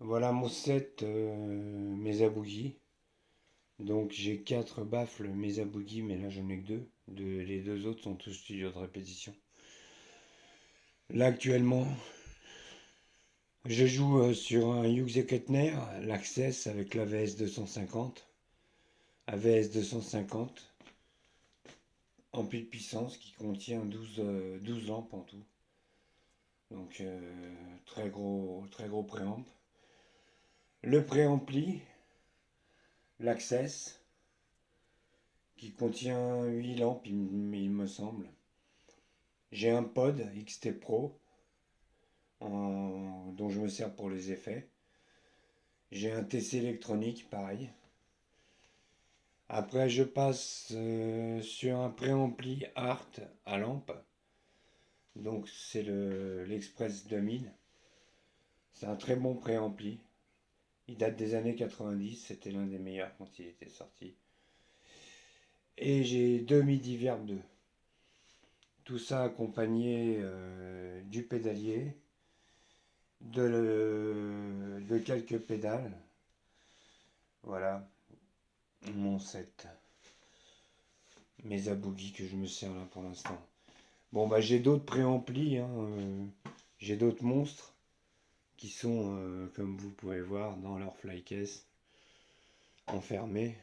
Voilà mon set Mesa Boogie. Donc j'ai 4 baffles Mesa Boogie, mais là j'en ai que deux. Les deux autres sont tous studio de répétition. Là actuellement, je joue sur un Hughes Kettner, l'Access avec l'AVS 250. AVS 250, ampli de puissance qui contient 12 lampes en tout. Donc très gros préamp. Le préampli, l'Access, qui contient 8 lampes, il me semble. J'ai un pod XT Pro dont je me sers pour les effets. J'ai un TC électronique, pareil. Après, je passe sur un préampli Art à lampe. Donc, c'est l'Express 2000. C'est un très bon préampli. Il date des années 90. C'était l'un des meilleurs quand il était sorti. Et j'ai deux MIDI Verb 2. Tout ça accompagné du pédalier, de quelques pédales. Voilà mon set. Mes aboogies que je me sers là pour l'instant. Bon bah j'ai d'autres préamplis, hein, j'ai d'autres monstres qui sont, comme vous pouvez voir, dans leur flycase, enfermés.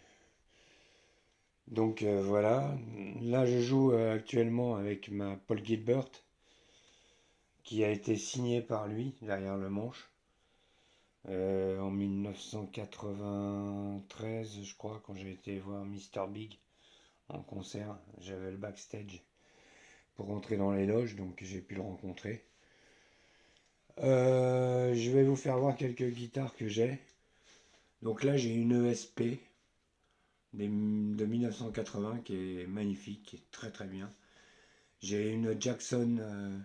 Donc voilà, là je joue actuellement avec ma Paul Gilbert, qui a été signée par lui derrière le manche. En 1993, je crois, quand j'ai été voir Mr. Big en concert, j'avais le backstage pour rentrer dans les loges, donc j'ai pu le rencontrer. Je vais vous faire voir quelques guitares que j'ai. Donc là, j'ai une ESP de 1980 qui est magnifique, qui est très très bien. J'ai une Jackson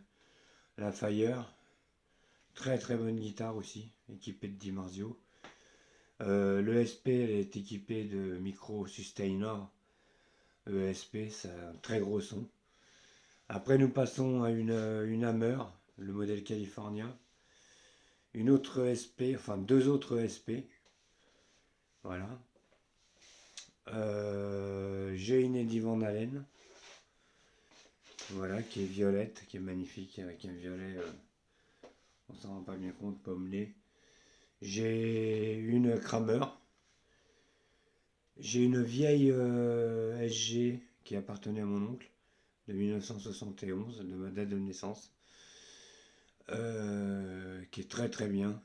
La Fire, très très bonne guitare aussi, équipée de Dimarzio. L'ESP, elle est équipée de micro Sustainer ESP, c'est un très gros son. Après, nous passons à une Hammer, le modèle californien. Une autre ESP, enfin deux autres ESP. Voilà. J'ai une Eddie Van Halen. Voilà, qui est violette, qui est magnifique, avec un violet, on s'en rend pas bien compte, pommelé. J'ai une Kramer. J'ai une vieille SG qui appartenait à mon oncle, de 1971, de ma date de naissance, qui est très très bien.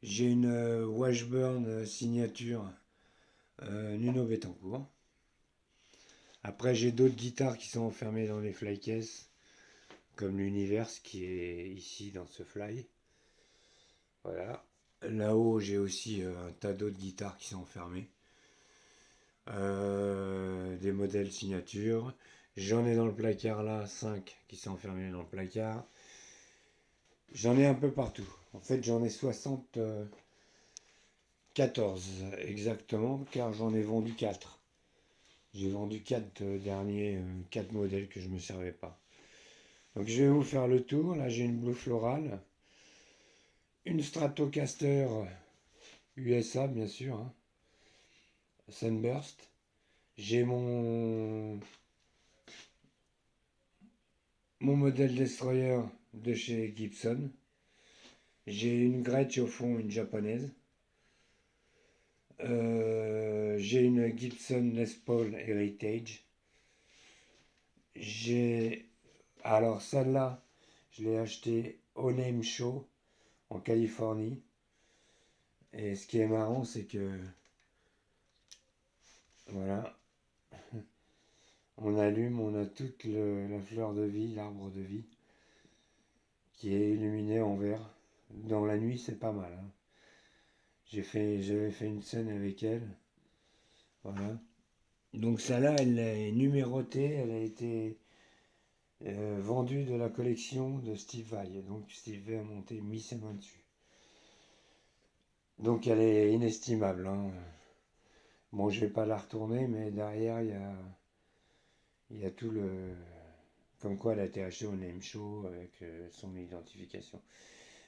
J'ai une Washburn signature Nuno Bettencourt. Après, j'ai d'autres guitares qui sont enfermées dans les flycases, comme l'Univers qui est ici dans ce fly. Voilà. Là-haut, j'ai aussi un tas d'autres guitares qui sont enfermées. Des modèles signature. J'en ai dans le placard là, 5 qui sont enfermés dans le placard. J'en ai un peu partout. En fait, j'en ai 74 exactement, car j'en ai vendu 4. J'ai vendu 4 derniers, 4 modèles que je ne me servais pas. Donc je vais vous faire le tour. Là, j'ai une Blue Floral, une Stratocaster USA, bien sûr, hein, Sunburst. J'ai mon modèle Destroyer de chez Gibson. J'ai une Gretsch au fond, une japonaise. J'ai une Gibson Les Paul Heritage. Alors celle-là, je l'ai achetée au Name Show en Californie. Et ce qui est marrant, c'est que voilà, on allume, on a toute la fleur de vie, l'arbre de vie, qui est illuminé en vert. Dans la nuit, c'est pas mal, hein. J'avais fait une scène avec elle. Voilà. Donc celle-là, elle est numérotée, elle a été vendue de la collection de Steve Vai. Donc Steve Vai a mis ses mains dessus. Donc elle est inestimable, hein. Bon, je vais pas la retourner, mais derrière, il y a tout le... Comme quoi elle a été achetée au Name Show avec son identification.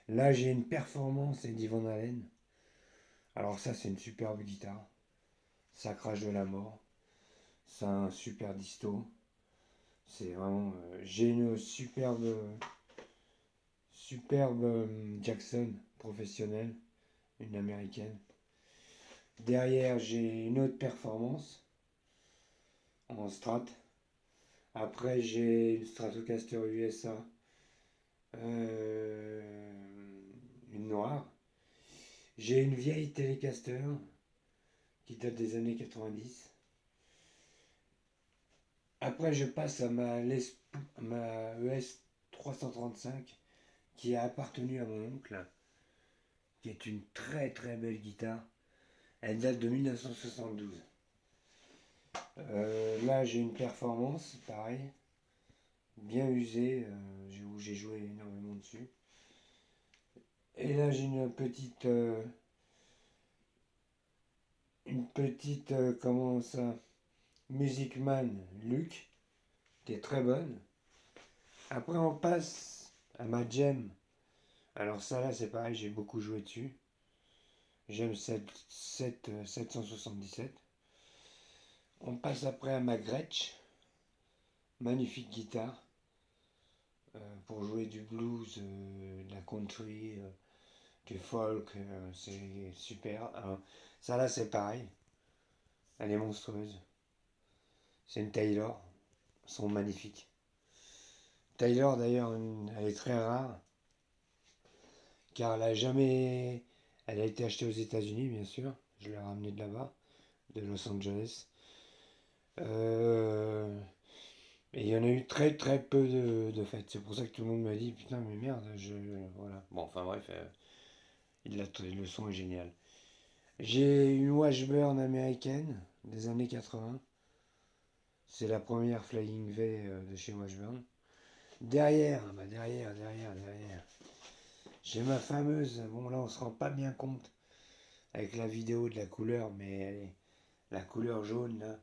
Là, j'ai une performance Eddie Van Halen. Alors ça, c'est une superbe guitare. Ça crache de la mort. C'est un super disto. C'est vraiment... j'ai une superbe Jackson professionnelle, une américaine. Derrière, j'ai une autre performance en strat. Après, j'ai une Stratocaster USA, euh, une noire. J'ai une vieille Telecaster qui date des années 90. Après, je passe à ma ES 335 qui a appartenu à mon oncle, qui est une très très belle guitare. Elle date de 1972. Là, j'ai une performance, pareil, bien usée, où j'ai joué énormément dessus. Et là, j'ai une petite, comment ça, Music Man Luke, qui est très bonne. Après, on passe à ma Gem. Alors ça, là, c'est pareil, j'ai beaucoup joué dessus. Gem 777. On passe après à ma Gretsch. Magnifique guitare. Pour jouer du blues, de la country, du folk, c'est super. Alors, ça là c'est pareil, elle est monstrueuse. C'est une Taylor, elles sont magnifiques. Taylor d'ailleurs, elle est très rare, car elle a été achetée aux États-Unis bien sûr. Je l'ai ramenée de là-bas, de Los Angeles. Euh, et il y en a eu très très peu de fêtes. C'est pour ça que tout le monde m'a dit putain mais merde, voilà. Bon enfin bref, le son est génial. J'ai une Washburn américaine des années 80. C'est la première Flying V de chez Washburn. Derrière, j'ai ma fameuse. Bon, là, on se rend pas bien compte avec la vidéo de la couleur, mais la couleur jaune, là,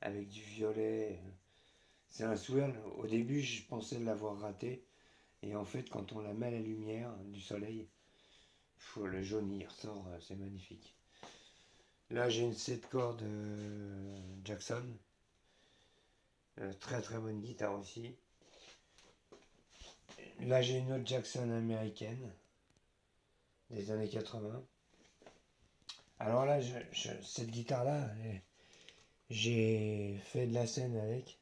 avec du violet. C'est un swirl. Au début, je pensais l'avoir raté. Et en fait, quand on la met à la lumière du soleil, le jaune, il ressort. C'est magnifique. Là, j'ai une 7 cordes Jackson. Très très bonne guitare aussi. Là, j'ai une autre Jackson américaine des années 80. Alors là, cette guitare-là, j'ai fait de la scène avec.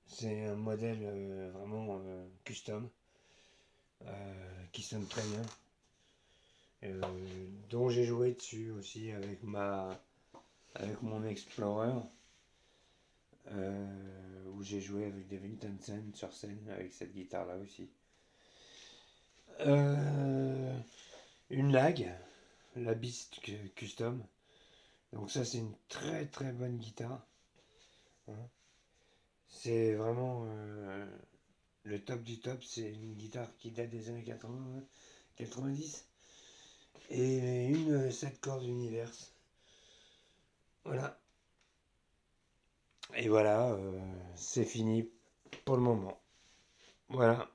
C'est un modèle vraiment custom qui sonne très bien. Dont j'ai joué dessus aussi avec mon Explorer. Où j'ai joué avec Devin Townsend sur scène avec cette guitare-là aussi. Une la Beast Custom. Donc ça c'est une très très bonne guitare. Hein. C'est vraiment le top du top. C'est une guitare qui date des années 80, 90. Et une 7 cordes Universe. Voilà. Et voilà, c'est fini pour le moment. Voilà.